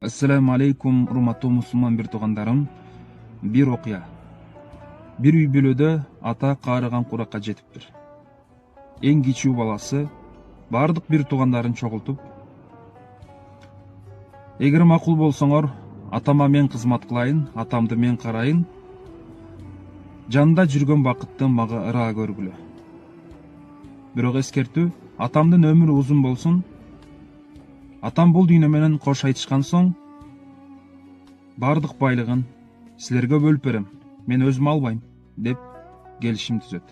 Assalamu alaikum урматтуу мусулман бир туугандарым. Бир окуя. Бир үй бүлөдө ата каарыган куракка жетиптир. Эң кичүү баласы бардык бир туугандарын чогултуп, эгер макул болсоңор, атама мен кызмат кылайын, атамды мен карайын, жанында жүргөн бакытты мага ыраа көргүлө. Бирок эскертүү, атамдын өмүрү узун болсун. Атам бул дүйнө менен кош айтышкан соң, бардык байлыгын силерге бөлүп берем, мен өзүм албайм, деп келишим түзөт.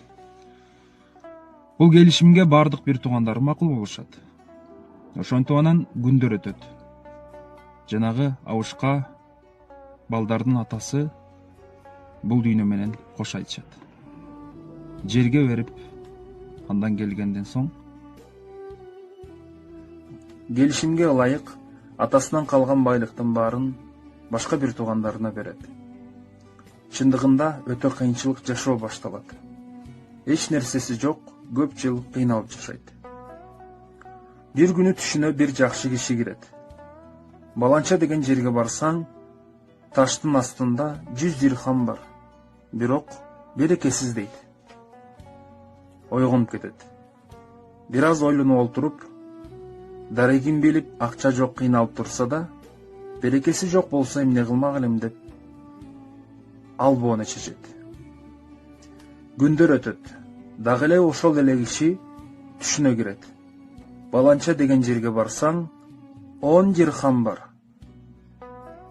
Бул келишимге бардык бир туугандары макул болушат. Ошентип анан күндөр өтөт. Жанагы абышка балдардын атасы бул дүйнө менен кош айтышат. Жерге берип, андан келгенден соң келишимге ылайык атасынан калган байлыктын баарын башка бир туугандарына берет. Чындыгында өтө кыйынчылык жашоо башталат. Эч нерсеси жок, көп жыл кыйналып жашайт. Бир күнү түшүнө бир жакшы киши кирет. Баланча деген жерге барсаң, таштын астында 100 дирхам бар. Бирок берекесиз дейт. Ойгонуп кетет. Бир аз ойлонуп олтуруп, дарегин билип, акча жок кыйналып турса да, берекеси жок болсо эмне кылмак элем деп албоону чечет. Күндөр өтөт. Дагы эле ошол эле киши түшүнө кирет. Баланча деген жерге барсаң, 10 дирхам бар.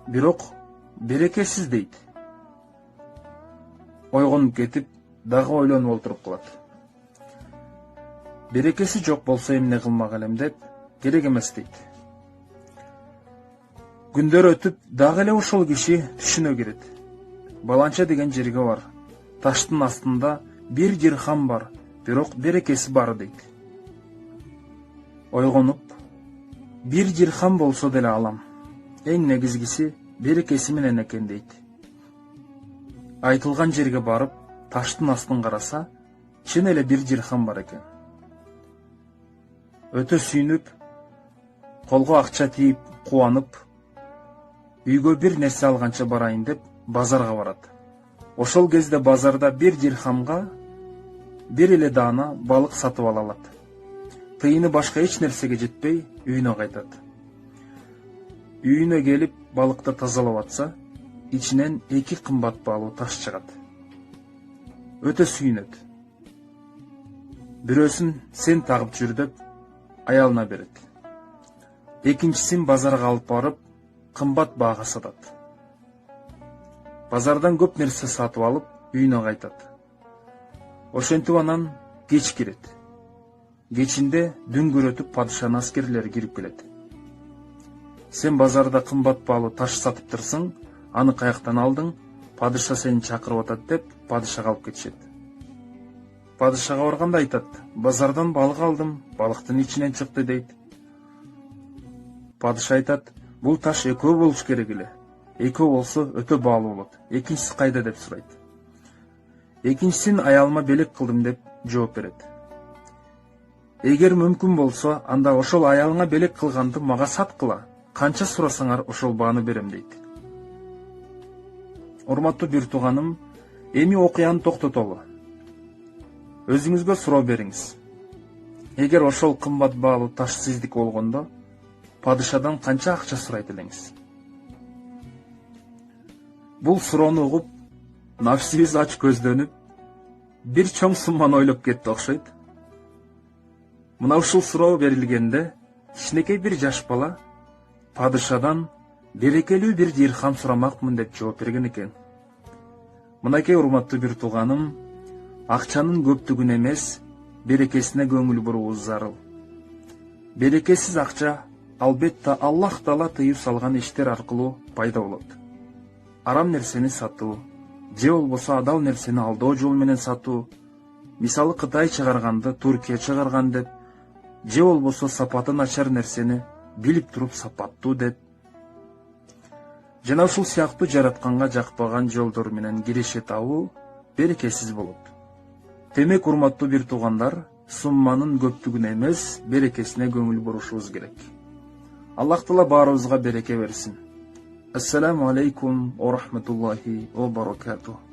Бирок берекесиз дейт. Ойгонуп кетип, дагы ойлонуп олтуруп калат. Берекеси жок болсо эмне кылмак элем деп керек эмес дейт. Күндөр өтүп, дагы эле ошол киши түшүнө кирет. Баланча деген жерге бар. Таштын астында 1 дирхам бар, бирок берекеси бар дейт. Ойгонуп, 1 дирхам болсо деле алам. Эң негизгиси берекеси менен экен дейт. Айтылган жерге барып, таштын астын караса, чын эле 1 дирхам бар экен. Өтө сүйүнүп, колго акча тийип, кубанып, үйгө бир нерсе алганча барайын деп базарга барат. Ошол кезде базарда 1 дирхамга бир эле даана балык сатып ала алат. Тыйыны башка эч нерсеге жетпей, үйүнө кайтат. Үйүнө келип, балыкты тазалап атса, ичинен 2 кымбат баалуу таш чыгат. Өтө сүйүнөт. Бирөөсүн сен тагып жүр деп аялына берет. Экинчисин базарга алып барып, кымбат баага сатат. Базардан көп нерсе сатып алып, үйүнө кайтат. Ошентип анан кеч кирет. Кечинде дүңгүрөтүп падышанын аскерлери кирип келет. Сен базарда кымбат баалуу таш сатыптырсың, аны каяктан алдың? Падыша сени чакырып атат деп падышага алып кетишет. Падышага барганда айтат: базардан балык алдым, балыктын ичинен чыкты дейт. Падыша айтат: бул таш экөө болуш керек эле. Экөө болсо өтө баалуу болот. Экинчиси кайда деп сурайт. Экинчисин аялыма белек кылдым деп жооп берет. Эгер мүмкүн болсо, анда ошол аялыңа белек кылганды мага саткыла. Канча сурасаңар ошол бааны берем дейт. Урматтуу бир тууганым, эми окуяны токтотолу. Өзүңүзгө суроо бериңиз. Эгер ошол кымбат баалуу таш сиздики болгондо, падышадан канча акча сурайт элеңиз? Бул суроону угуп, нафсибиз ач көздөнүп, бир чоң сумманы ойлоп кетти окшойт. Мына ушул суроо берилгенде, кичинекей бир жаш бала падышадан берекелүү 1 дирхам сурамакмын деп жооп берген экен. Мынакей урматтуу бир тууганым, акчанын көптүгүнө эмес, берекесине көңүл буруубуз зарыл. Берекесиз акча албетте Аллах Таала тыюу салган иштер аркылуу пайда болот. Арам нерсени сатуу, же болбосо адал нерсени алдоо жол менен сатуу, мисалы Кытай чыгарганды Туркия чыгарган деп, же болбосо сапаты начар нерсени билип туруп сапаттуу деп, жана ушул сыяктуу жаратканга жакпаган жолдор менен киреше табуу берекесиз болот. Демек, урматтуу бир туугандар, сумманын көптүгүнө эмес, берекесине көңүл бурушубуз керек. Аллах Таала баарыбызга береке берсин. Assalamu alaikum wa rahmatullahi wa barakatuh.